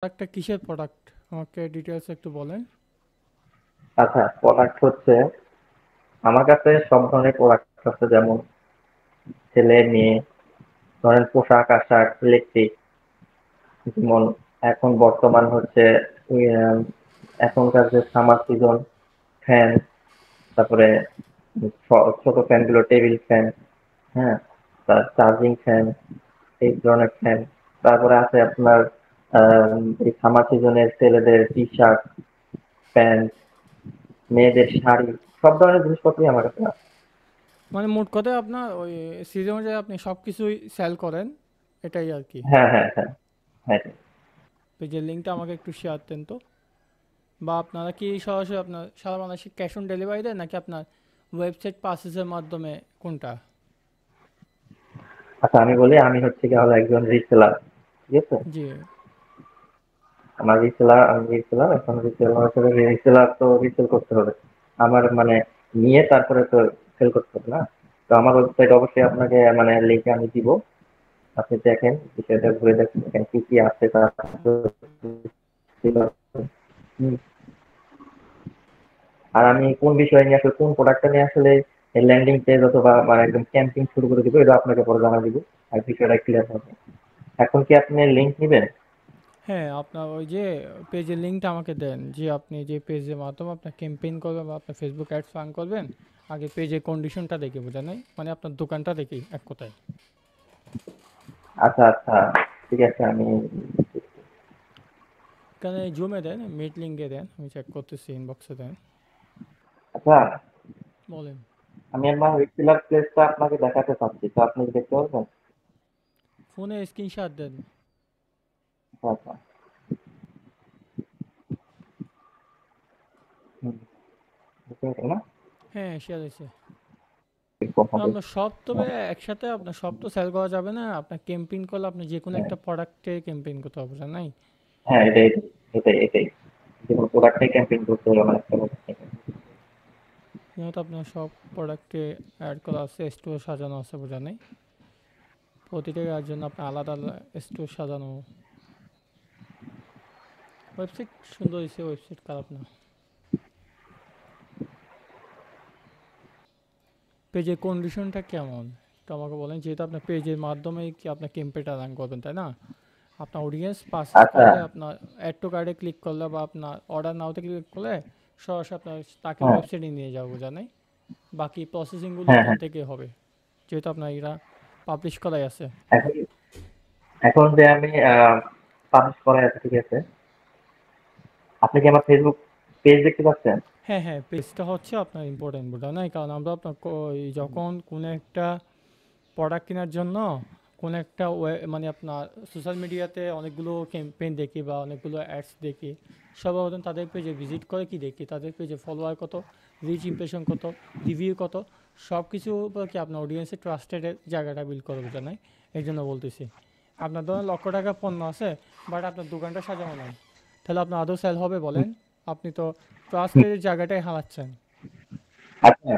প্রোডাক্টটা কিসের প্রোডাক্ট আমাকে ডিটেলস একটু বলেন। আচ্ছা, প্রোডাক্ট হচ্ছে আমার কাছে সব ধরনের প্রোডাক্ট আছে, যেমন ছেলে মেয়ে, ধরেন পোশাক আশাক, ইলেকট্রিক। যেমন এখন বর্তমান হচ্ছে ওই, এখনকার যে সামার সিজন, ফ্যান, তারপরে ছোট ফ্যান গুলো, টেবিল ফ্যান, হ্যাঁ, তার চার্জিং ফ্যান, এই ধরনের ফ্যান। তারপরে আছে আপনার এই সামার সিজনের ছেলেদের টি শার্ট, প্যান্ট, মেয়েদের শাড়ি, সব ধরনের জিনিসপত্রই আমার কাছে আছে। মানে মোট কথা আপনার ওই সিজন অনুযায়ী আপনি সব কিছুই সেল করেন, এটাই আর কি। হ্যাঁ, হ্যাঁ, হ্যাঁ, হ্যাঁ। পেজের লিঙ্কটা আমাকে একটু শেয়ার দেন তো। বা আপনারা কি সরাসরি আপনার সারা বাংলাদেশে ক্যাশ অন ডেলিভারি দেন নাকি আপনার ওয়েবসাইট পাসেসের মাধ্যমে, কোনটা? আচ্ছা, আমি বলি, আমি হচ্ছে গিয়ে হলো একজন রিসেলার। ঠিক আছে? জি। আমার রিসেলার, আমি রিসেলার, এখন রিসেলার হিসেবে রিসেলার তো রিসেল করতে হবে। আমার মানে নিয়ে তারপরে তো সেল করতে হবে না? তো আমার ওয়েবসাইট অবশ্যই আপনাকে মানে লিংক আমি দিব। আপনি দেখেন, বিষয়টা ঘুরে দেখেন, দেখেন কি কি আছে তার। হুম। আর আমি কোন বিষয় নিয়ে আসলে, কোন প্রোডাক্টটা নিয়ে আসলে ল্যান্ডিং পেজ অথবা মানে একদম ক্যাম্পিং শুরু করে দিব, এটা আপনাকে পরে জানা দিব। আর বিষয়টা ক্লিয়ার হবে। এখন কি আপনি লিংক নিবেন? হ্যাঁ, আপনার ওই যে পেজের লিঙ্কটা আমাকে দেন, যে আপনি যে পেজের মাধ্যমে আপনার ক্যাম্পেইন করবেন বা আপনার ফেসবুক অ্যাডস রান করবেন। আগে পেজের কন্ডিশনটা দেখে বোঝা নাই, মানে আপনার দোকানটা দেখি এক কথায়। আচ্ছা, আচ্ছা, ঠিক আছে, আমি এখানে জুমে দেন, মিট লিঙ্কে দেন, আমি চেক করতেছি, ইনবক্সে দেন। আচ্ছা, বলেন। আমি আমার রেগুলার প্লেসটা আপনাকে দেখাতে চাচ্ছি, তো আপনি কি দেখতে পারবেন? ফোনে স্ক্রিনশট দেন। আচ্ছা, হুম, দেখতে পাচ্ছেন না? হ্যাঁ, শেয়ার হয়েছে। এরকম হবে। আপনার সব, তবে একসাথে আপনার সব তো সেল করা যাবে না। আপনার ক্যাম্পেইন করলে আপনি যে কোনো হ্যাঁ, একটা প্রোডাক্টে ক্যাম্পেইন করতে হবে, বুঝলেন নাই? হ্যাঁ, এটাই। যেকোনো প্রোডাক্টটাই ক্যাম্পেইন করতে হলে আমার একটা product নিতে হবে। যেহেতু আপনার সব প্রোডাক্টে অ্যাড করা আছে, স্টোর সাজানো আছে, বোঝা নাই? প্রতিটা ইয়ার জন্য আপনার আলাদা আলাদা স্টোর সাজানো। ওয়েবসাইট সুন্দর হয়েছে, ওয়েবসাইট খারাপ না। পেজের কন্ডিশনটা কেমন একটু আমাকে বলেন, যেহেতু আপনার পেজের মাধ্যমেই কি আপনার ক্যাম্পেইনটা রান করবেন, তাই না? আপনার অডিয়েন্স পারচেজ আচ্ছা, করলে, আপনার অ্যাড টু কার্ডে ক্লিক করলে বা আপনার অর্ডার নাওতে ক্লিক করলে সরাসরি আপনার তাকে হ্যাঁ, ওয়েবসাইটে নিয়ে যাবো, জানাই। বাকি প্রসেসিংগুলো হ্যাঁ, এখান হ্যাঁ। থেকে হবে, যেহেতু আপনার এরা পাবলিশ করাই আছে। এখন এখন যে আমি পাবলিশ করা আছে, ঠিক আছে? আপনি কি আমার ফেসবুক পেজ দেখতে পাচ্ছেন? হ্যাঁ, হ্যাঁ, পেজটা হচ্ছে আপনার ইম্পর্টেন্ট, বোঝা নাই? কারণ আমরা আপনার যখন কোনো একটা প্রোডাক্ট কেনার জন্য কোনো একটা মানে আপনার সোশ্যাল মিডিয়াতে অনেকগুলো ক্যাম্পেইন দেখি বা অনেকগুলো অ্যাডস দেখি। সর্বপ্রথম তাদের পেজে ভিজিট করে কি দেখি, তাদের পেজে ফলোয়ার কত, রিচ ইমপ্রেশন কত, রিভিউ কত, সব কিছুর উপর কি আপনার অডিয়েন্সের ট্রাস্টেড জায়গাটা বিল্ড করে, বোঝা নাই? এই জন্য বলতেছি। আপনার ধরুন লক্ষ টাকা পণ্য আছে, বাট আপনার দোকানটা সাজানো নাই, তাহলে আপনার আদৌ সেল হবে বলেন? আপনি তো হুম, ট্রাস্টের জায়গাটাই হারাচ্ছেন। আচ্ছা।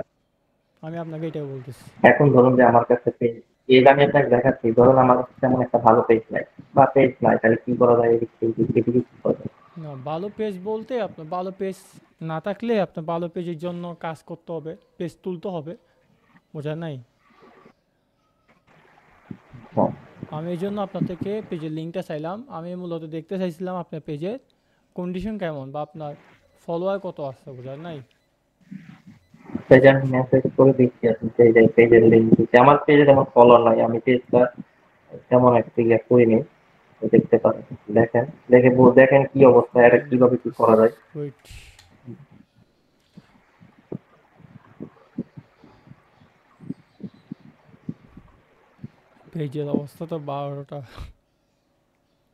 আমি আপনাকে এটাই বলতেছি। এখন ধরুন যে আমার কাছে পেজ আমি আপনাকে দেখাচ্ছি, ধরুন আমার কাছে তেমন একটা ভালো পেজ নাই, বা পেজ নাই, তাহলে কি করা যায়? এদিকে কি করা যায়? না, ভালো পেজ বলতে আপনার ভালো পেজ না থাকলে আপনার ভালো পেজের জন্য কাজ করতে হবে, পেজ তুলতে হবে, বোঝা নাই? হ্যাঁ, আমি এই জন্য আপনার থেকে পেজের লিঙ্কটা চাইলাম। আমি মূলত দেখতে চাইছিলাম আপনার পেজের কন্ডিশন কেমন বা আপনার ফলোয়ার কত আসছে, বোঝা নাই? পেজে আমি মেসেজ করে দিচ্ছি, আপনি পেজের লিঙ্ক দিচ্ছি। আমার পেজে তেমন ফলোয়ার নাই, আমি পেজটা তেমন একটা ইয়ে করিনি। তো দেখতে পারেন, দেখেন, দেখেন কি অবস্থা, এটা দেন কিভাবে কি করা যায়। ওয়েট, পেজের অবস্থা তো 12টা।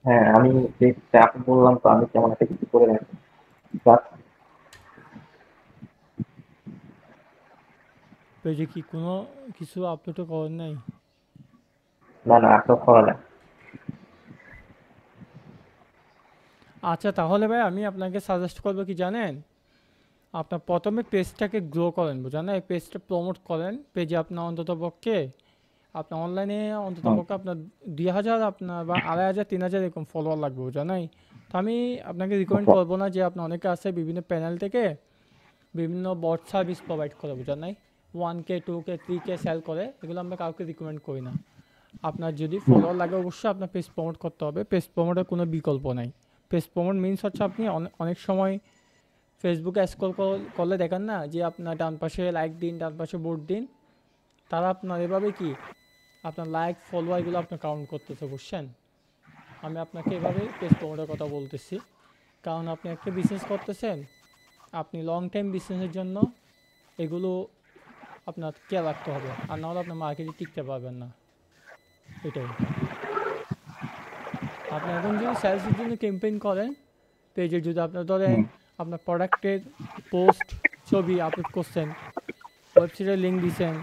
হ্যাঁ, আমি পেজটা, আপনি বললাম তো আমি তেমন একটা কিছু করে রাখি। পেজে কি কোনো কিছু আপলোডও করেন নাই? না, না, আপনার করা নাই। আচ্ছা, তাহলে ভাই আমি আপনাকে সাজেস্ট করবো কি জানেন, আপনার প্রথমে পেজটাকে গ্রো করেন, বোঝা নাই? পেজটা প্রমোট করেন, পেজে আপনার অন্তত পক্ষে আপনার অনলাইনে অন্ততপক্ষে আপনার 2000 আপনার বা 2500 3000 এরকম ফলোয়ার লাগবে, বুঝলেন নাই? তো আমি আপনাকে রিকমেন্ড আচ্ছা। করবো না যে আপনার অনেকে আছে বিভিন্ন প্যানেল থেকে বিভিন্ন বট সার্ভিস প্রোভাইড করে, বুঝলেন নাই? 1K 2K 3K সেল করে, এগুলো আমরা কাউকে রিকমেন্ড করি না। আপনার যদি হুম, ফলোয়ার লাগে অবশ্যই আপনার পেজ প্রমোট করতে হবে। পেজ প্রমোটের কোনো বিকল্প নাই। পেজ প্রমোট মিনস হচ্ছে আপনি অনেক সময় ফেসবুকে স্ক্রল করলে দেখেন না যে আপনার ডান পাশে লাইক দিন, ডান পাশে ভোট দিন, তারা আপনার এভাবে কি আপনার লাইক ফলোয়ার এগুলো আপনার কাউন্ট করতেছে, বুঝছেন? আমি আপনাকে এভাবে পেজ প্রমোটের কথা বলতেছি, কারণ আপনি একটা বিজনেস করতেছেন, আপনি লং টাইম বিজনেসের জন্য এগুলো আপনার খেয়াল রাখতে হবে, আর নাহলে আপনার মার্কেটে টিকতে পারবেন না। এটাই। আপনি এখন যদি সেলসের জন্য ক্যাম্পেইন করেন পেজে, যদি আপনার ধরেন হুম, আপনার প্রোডাক্টের পোস্ট ছবি আপলোড করছেন, ওয়েবসাইটের লিঙ্ক দিছেন,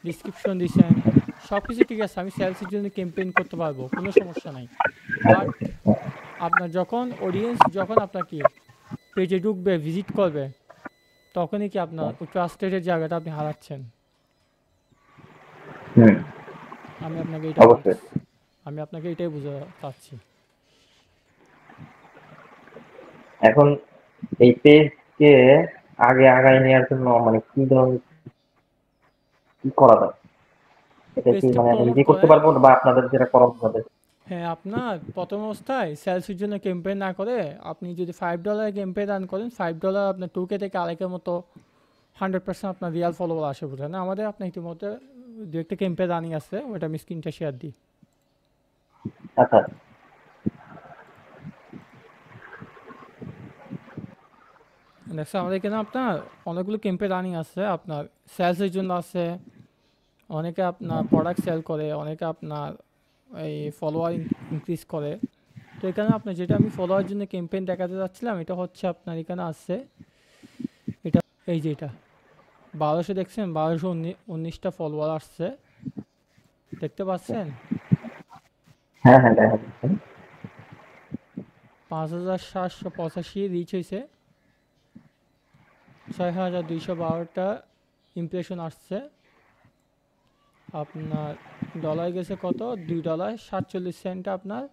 ডিসক্রিপশন দিছেন, সব কিছু ঠিক আছে, আমি সেলসের জন্য ক্যাম্পেইন করতে পারবো, কোনো সমস্যা নাই। বাট আপনার যখন অডিয়েন্স যখন আপনার কি পেজে ঢুকবে, ভিজিট করবে, তখনই কি আপনার ওই ট্রাস্টেডের জায়গাটা আপনি হারাচ্ছেন। হুম, আমি আপনাকে এটা অবশ্যই। বলতেছি, আমি আপনাকে এটাই বোঝাতে চাচ্ছি। এখন এই পেজকে আগে আগায় নেওয়ার জন্য মানে কি ধরনের কি করা যায়? এটা কি পেজকে মানে আমি প্রমোট নিজে করতে করেন। পারবো বা আপনাদের যেটা করা হবে? হ্যাঁ, আপনার প্রথম অবস্থায় সেলসের জন্য ক্যাম্পেইন না করে আপনি যদি $5 ক্যাম্পেইন রান করেন, $5 আপনার 2K থেকে আড়াইকের মতো 100% আপনার রিয়াল ফলোয়ার আসে, বুঝলেন না? আমাদের আপনার ইতিমধ্যে দু একটা ক্যাম্পেইন রানিং আছে, ওটা আমি স্ক্রিনটা শেয়ার দিই। আচ্ছা। দেখছেন আমাদের এখানে আপনার অনেকগুলো ক্যাম্পেইন রানিং আছে, আপনার সেলসের জন্য আছে, অনেকে আপনার প্রোডাক্ট সেল করে, অনেকে আপনার এই ফলোয়ার ইনক্রিজ করে। তো এখানে আপনার যেটা আমি ফলোয়ার জন্য ক্যাম্পেইন দেখাতে যাচ্ছিলাম, এটা হচ্ছে আপনার এখানে আছে, এটা এই যে এটা 1200 দেখছেন, 1219টা ফলোয়ার আসছে, দেখতে পাচ্ছেন? হ্যাঁ, হ্যাঁ, দেখা যাচ্ছে। 5785 রিচ হয়েছে, 6212টা ইমপ্রেশন আসছে, আপনার ডলার গেছে কত, $2.47 আপনার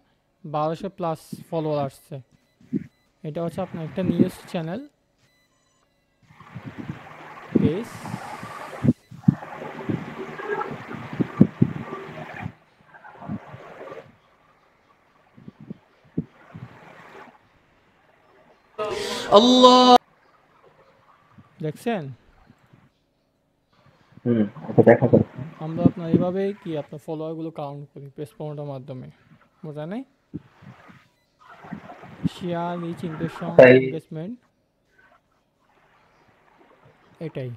1200+ ফলোয়ার আসছে। এটা হচ্ছে আপনার একটা নিউজ চ্যানেল পেজ। দেখছেন? হুম, এটা দেখা যাচ্ছে। আমরা আপনার এভাবেই কি আপনার ফলোয়ারগুলো কাউন্ট করি পেজ প্রমোটের মাধ্যমে, বোঝা নাই? শেয়ার, রিচ, ইমপ্রেশন, আচ্ছা, এই এঙ্গেজমেন্ট, এটাই।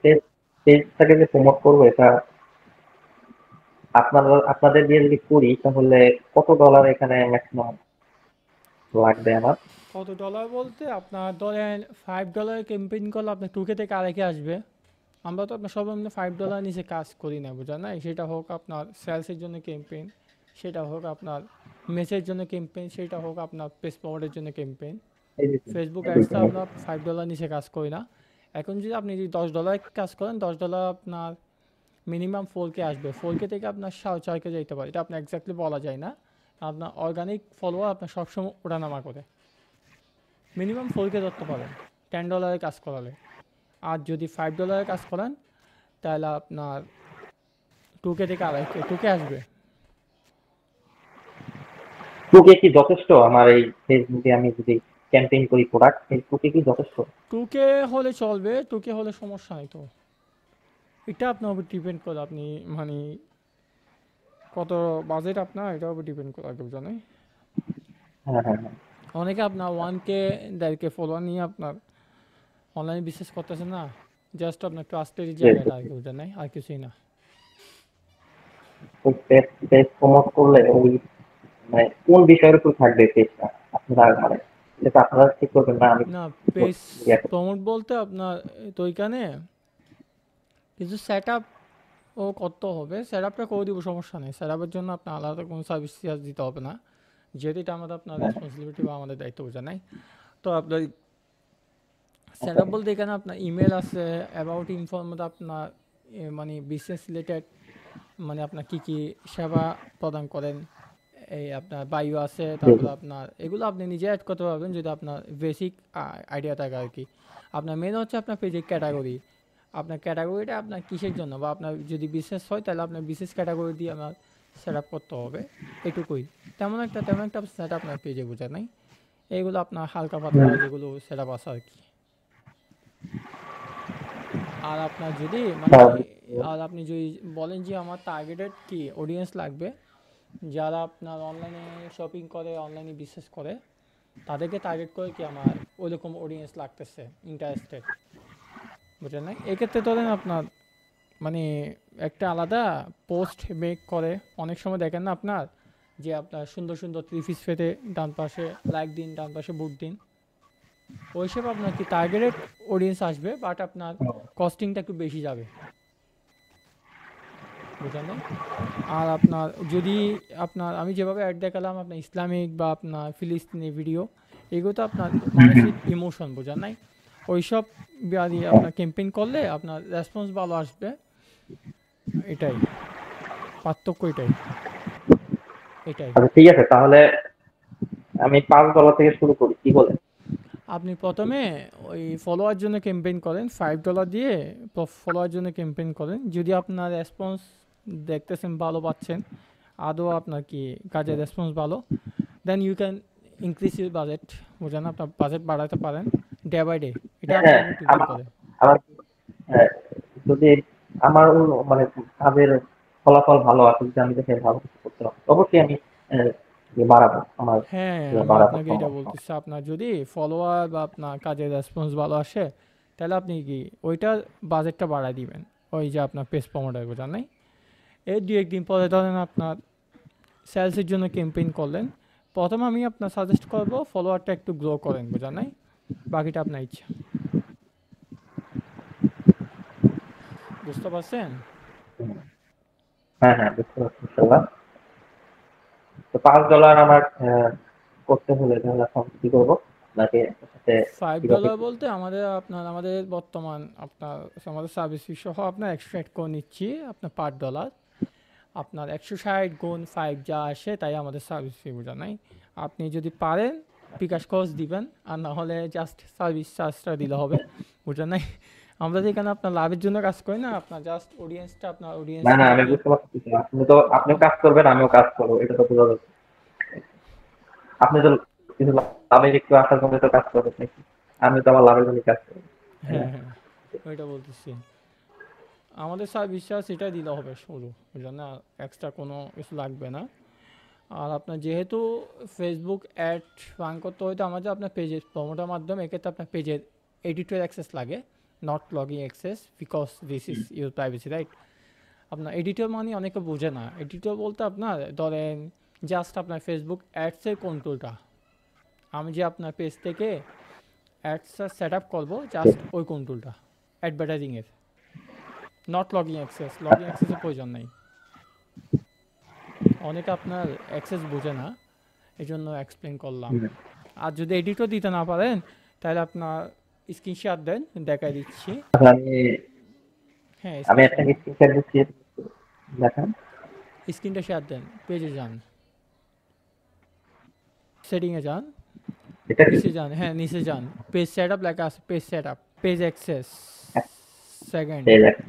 পেজ পেজটাকে যে প্রমোট করবো এটা আপনাদের দিয়ে যদি করি তাহলে কত ডলার এখানে ম্যাক্সিমাম লাগবে আমার? কত ডলার বলতে আপনার ধরেন $5 ক্যাম্পেইন করলে আপনার 2K থেকে আড়াইকে আসবে। আমরা তো আপনার সর্বনিম্ন $5 নিচে কাজ করি না, বোঝা নাই? সেটা হোক আপনার সেলসের জন্য ক্যাম্পেইন, সেটা হোক আপনার মেসের জন্য ক্যাম্পেইন, সেটা হোক আপনার পেজ প্রমোটের জন্য ক্যাম্পেইন। এই যে ফেসবুক এই অ্যাডসটা যে- আমরা $5 নিচে কাজ করি না। এখন যদি আপনি যদি $10 কাজ করেন, $10 আপনার মিনিমাম 4K আসবে, 4K থেকে আপনার 6.5K যেতে পারে, এটা আপনার এক্স্যাক্টলি বলা যায় না। আপনার অর্গানিক ফলোয়ার আপনার সবসময় ওঠানামা করে, মিনিমাম 4K ধরতে পারেন $10 কাজ করালে। আর যদি $5 কাজ করেন তাহলে আপনার 2K থেকে আড়াইকে 2K আসবে। 2K কি যথেষ্ট আমার এই ফেসবুকে আমি যদি ক্যাম্পেইন করি প্রোডাক্ট, এই 2K কি যথেষ্ট? 2K হলে চলবে, 2K হলে সমস্যা নেই তো। এটা আপনার উপর ডিপেন্ড করে, আপনি মানে কত বাজেট আপনার, এটার উপর ডিপেন্ড করে, কেউ জানে। হ্যাঁ, হ্যাঁ, হ্যাঁ। অনেকে আপনার 1K 1.5K ফলোয়ার নিয়ে আপনার অনলাইনে বিজনেস করতেছে না, জাস্ট আপনার ট্রাস্টের জি, জায়গাটা আর জি। কেউ জানে, আর কিছুই না। ওই পেজ পেজ প্রমোট করলে ওই মানে কোন বিষয়ের উপর থাকবে পেজটা? আপনারা মানে এটা আপনারা ঠিক করবেন না আমি না, ঠিক পেজ ইয়ে করব? প্রমোট বলতে আপনার তো ওইখানে কিছু সেট আপ ও করতে হবে, সেট আপটা করে দিব, সমস্যা নেই। সেট আপের জন্য আপনার আলাদা কোনো সার্ভিস চার্জ দিতে হবে না, যেহেতু এটা আমাদের আপনার হ্যাঁ, রেসপন্সিবিলিটি বা আমাদের দায়িত্ব, বোঝা নাই? তো আপনার সেট আচ্ছা। আপ বলতে এখানে আপনার ইমেল আছে, অ্যাবাউট ইনফর্ম আপনার মানে বিজনেস রিলেটেড মানে আপনার কি কি সেবা প্রদান করেন, এই আপনার বায়ু আছে, জি তারপরে জি। আপনার এগুলো আপনি নিজে অ্যাড করতে পারবেন যদি আপনার বেসিক আইডিয়া থাকে আর কি। আপনার মেন হচ্ছে আপনার পেজের ক্যাটাগরি, আপনার ক্যাটাগরিটা আপনার কিসের জন্য, বা আপনার যদি বিজনেস হয় তাহলে আপনার বিজনেস ক্যাটাগরি দিয়ে আমার সেট আপ করতে হবে, এটুকুই। তেমন একটা সেট আপনার পেজে বোঝা নাই, এইগুলো আপনার হালকা পাতলা হুম, যেগুলো সেট আপ আছে আর কি। আর আপনার যদি মানে, হ্যাঁ, আর আপনি যদি বলেন যে আমার টার্গেটেড কি অডিয়েন্স লাগবে, যারা আপনার অনলাইনে শপিং করে, অনলাইনে বিজনেস করে, তাদেরকে টার্গেট করে কি আমার ওইরকম অডিয়েন্স লাগতেছে, ইন্টারেস্টেড, বুঝলেন না? এক্ষেত্রে ধরেন আপনার মানে একটা আলাদা পোস্ট মেক করে, অনেক সময় দেখেন না আপনার, যে আপনার সুন্দর সুন্দর থ্রি পিস পেতে ডান পাশে লাইক দিন, ডান পাশে বুক দিন, ওইসব আপনার কি টার্গেটেড অডিয়েন্স আসবে, বাট আপনার কস্টিংটা একটু বেশি যাবে, বুঝলেন না? আর আপনার যদি আপনার আমি যেভাবে অ্যাড দেখালাম, আপনার ইসলামিক বা আপনার ফিলিস্তিনি ভিডিও, এগুলো তো আপনার হুম, হুম, মানসিক ইমোশন, বোঝেন নাই? ওইসব দিয়ে আপনার ক্যাম্পেইন করলে আপনার রেসপন্স ভালো আসবে, এটাই পার্থক্য, এটাই। আচ্ছা ঠিক আছে, তাহলে আমি $5 থেকে শুরু করি, কি বলেন? আপনি প্রথমে ওই ফলোয়ার জন্য ক্যাম্পেইন করেন, $5 দিয়ে ফলোয়ার জন্য ক্যাম্পেইন করেন, যদি আপনার রেসপন্স দেখতেছেন ভালো পাচ্ছেন, আদৌ আপনার কি কাজের রেসপন্স ভালো, then you can increase your budget, বুঝলেন? আপনার বাজেট বাড়াতে পারেন ডে বাই ডে, এটা হ্যাঁ আপনার হ্যাঁ, উপর ডিপেন্ড আমার করে। আমার হ্যাঁ, যদি আমার মানে কাজের ফলাফল ভালো আসে, যদি আমি দেখে ভালো কিছু করতে পারি, অবশ্যই আমি বাড়াবো আমার, হ্যাঁ, আমি বাড়াবো আপনাকে এটা সমস্যা। বলতেছি, আপনার যদি ফলোয়ার বা আপনার কাজের রেসপন্স ভালো আসে, তাহলে আপনি কি ওইটা বাজেটটা বাড়ায় দিবেন, ওই যে আপনার পেজ প্রমোটার, বোঝার নাই? এর দু একদিন পরে ধরেন আপনার সেলসের জন্য ক্যাম্পেইন করলেন, প্রথমে আমি আপনার সাজেস্ট করব ফলোয়ারটা একটু গ্রো করেন, বোঝা নাই? বাকিটা আপনার ইচ্ছা, বুঝতে পারছেন? হ্যাঁ হ্যাঁ, বুঝতে পারছি ইনশাল্লাহ। তো $5 আমার করতে হলে তাহলে এখন কি করবো, আপনাকে সাথে ফাইভ কিভাবে ডলার কি বলতে আমাদের বর্তমান আপনার আমাদের সার্ভিস ফি সহ আপনার একশো অ্যাড করে নিচ্ছি আপনার $5, আপনার 160 গুণ 5 যা আসে তাই আমাদের সার্ভিস ফি, বোঝা নাই? আপনি যদি পারেন বিকাশ খরচ দিবেন, আর না হলে জাস্ট সার্ভিস চার্জটা দিলে হবে, বুঝা নাই? আমরা তো এখানে আপনার লাভের জন্য কাজ করি না, আপনার জাস্ট অডিয়েন্সটা, আপনার না না, আমি অডিয়েন্সদেরকে। বুঝতে পারছি, আপনি তো আপনিও কাজ করবেন, আমিও কাজ করবো, এটা তো বোঝা যাচ্ছে। আপনি তো কিছু লাভের একটু আশার জন্য তো কাজ করবেন নাকি? আমি তো আমার লাভের জন্য কাজ করবো, তাই না? হ্যাঁ হ্যাঁ, ওইটা বলতেছি, আমাদের সার্ভিস চার্জ এটা দিলে হবে শুরু, বুঝলেন না? এক্সট্রা কোনো কিছু লাগবে না। আর আপনার যেহেতু ফেসবুক অ্যাড রান করতে হয়তো আমাদের আপনার পেজের প্রমোটার মাধ্যমে, এক্ষেত্রে আপনার পেজের এডিটর অ্যাক্সেস লাগে, not logging access, because this is your privacy, right? আপনার এডিটর মানে অনেকে বোঝে না, এডিটর বলতে আপনার ধরেন জাস্ট আপনার ফেসবুক অ্যাডসের কন্ট্রোলটা, আমি যে আপনার পেজ থেকে অ্যাডসটা সেট আপ করবো, জাস্ট ওই কন্ট্রোলটা অ্যাডভার্টাইজিংয়ের, নট লগিং আচ্ছা। অ্যাক্সেসের প্রয়োজন নেই। অনেকে আপনার অ্যাক্সেস বোঝে না, এই জন্য এক্সপ্লেন করলাম। হুম। আর যদি এডিটও দিতে না পারেন, তাহলে আপনার স্ক্রিনশট দেন, দেখাই দিচ্ছি। আচ্ছা, আমি হ্যাঁ, আমি স্ক্রিনশট আপনাকে দেন, স্ক্রিনশট দিচ্ছি, দেখান। স্ক্রিনটা শেয়ার দেন, পেজে যান, সেটিংয়ে যান, এটা কি? নিচে যান, হ্যাঁ নিচে যান, পেজ সেট আপ লেখা আছে, page set up, page access, second, এই দেখেন।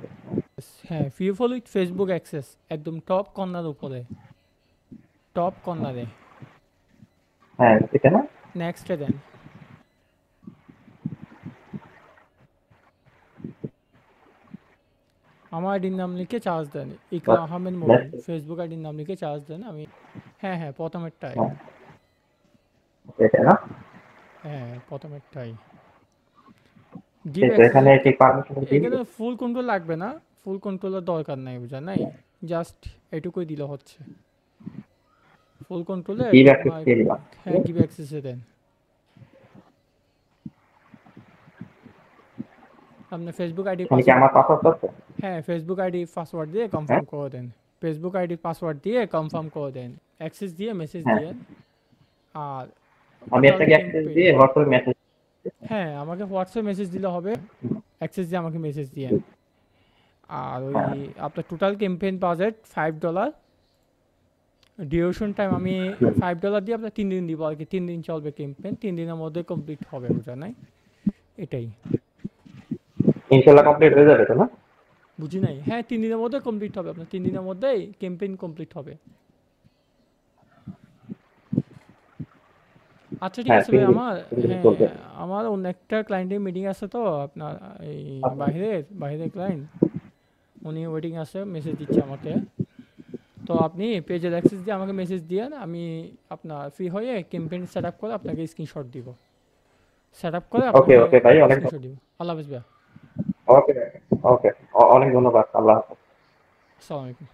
হ্যাঁ few follow with Facebook access, একদম টপ কর্নার উপরে, টপ কর্নারে, হ্যাঁ, এটা না? নেক্সটে দেন। আমার আইডির নাম লিখে চার্জ দেন, ইকরা আহমেদ মোবিন, Next, ফেসবুক আইডির নাম লিখে চার্জ দেন, আমি, হ্যাঁ হ্যাঁ প্রথমেরটাই, হ্যাঁ, এটা না? হ্যাঁ প্রথমেরটাই, গিভ এই তো অ্যাক্সেস। এখানে ঠিক পারমিশন দিয়ে এখানে দিবেন। ফুল কন্ট্রোল লাগবে না, ফুল কন্ট্রোলের দরকার নাই, বুঝা নাই? জাস্ট এটুকুই দিলে হচ্ছে, ফুল কন্ট্রোলে গিভ অ্যাক্সেস আপনার, দিয়ে দিলাম, ঠিক হ্যাঁ আছে? গিভ অ্যাক্সেসে দেন। আপনার ফেসবুক আইডি এখানে কি পাসওয়ার্ড, আমার পাসওয়ার্ড আছে? হ্যাঁ ফেসবুক আইডি পাসওয়ার্ড দিয়ে হ্যাঁ কনফার্ম করে দেন, ফেসবুক আইডি পাসওয়ার্ড দিয়ে কনফার্ম করে দেন, অ্যাক্সেস দিয়ে মেসেজ হ্যাঁ, দিয়ে। আর আমি টোটাল আপনাকে অ্যাক্সেস ক্যাম্পেইন, দিয়ে হোয়াটসঅ্যাপে মেসেজ। হ্যাঁ আমাকে হোয়াটসঅ্যাপ মেসেজ দিলে হবে, অ্যাক্সেস দিয়ে আমাকে মেসেজ দিয়েন। আর ওই হ্যাঁ। আপনার total campaign budget $5, duration time আমি হুম। $5 দিয়ে আপনার 3 দিন দিব আর কি, 3 দিন চলবে ক্যাম্পেইন, 3 দিনের মধ্যে কমপ্লিট হবে, বুঝা নাই এটাই। ইনশাল্লাহ কমপ্লিট হয়ে যাবে তো না? বুঝি নাই, হ্যাঁ 3 দিনের মধ্যে কমপ্লিট হবে, আপনার 3 দিনের মধ্যেই ক্যাম্পেইন কমপ্লিট হবে। আচ্ছা ঠিক হ্যাঁ, আছে 3 ভাই, দিন, আমার 3 দিন হ্যাঁ চলবে। আমার অন্য একটা ক্লায়েন্টের মিটিং আছে তো আপনার, এই আচ্ছা, বাইরের ক্লায়েন্ট, উনি ওয়েটিং আছে, মেসেজ দিচ্ছে আমাকে। তো আপনি পেজের অ্যাক্সেস দিয়ে আমাকে মেসেজ দিয়েন, আমি আপনার ফ্রি হয়ে ক্যাম্পেইন সেট আপ করে আপনাকে স্ক্রিনশট দিব, সেট আপ করে ওকে, আপনাকে ওকে ভাই, অনেক স্ক্রিনশট দিব। আল্লাহ হাফেজ ভাইয়া। ওকে, ওকে, অনেক ধন্যবাদ। আল্লাহ হাফেজ। আসসালামু আলাইকুম।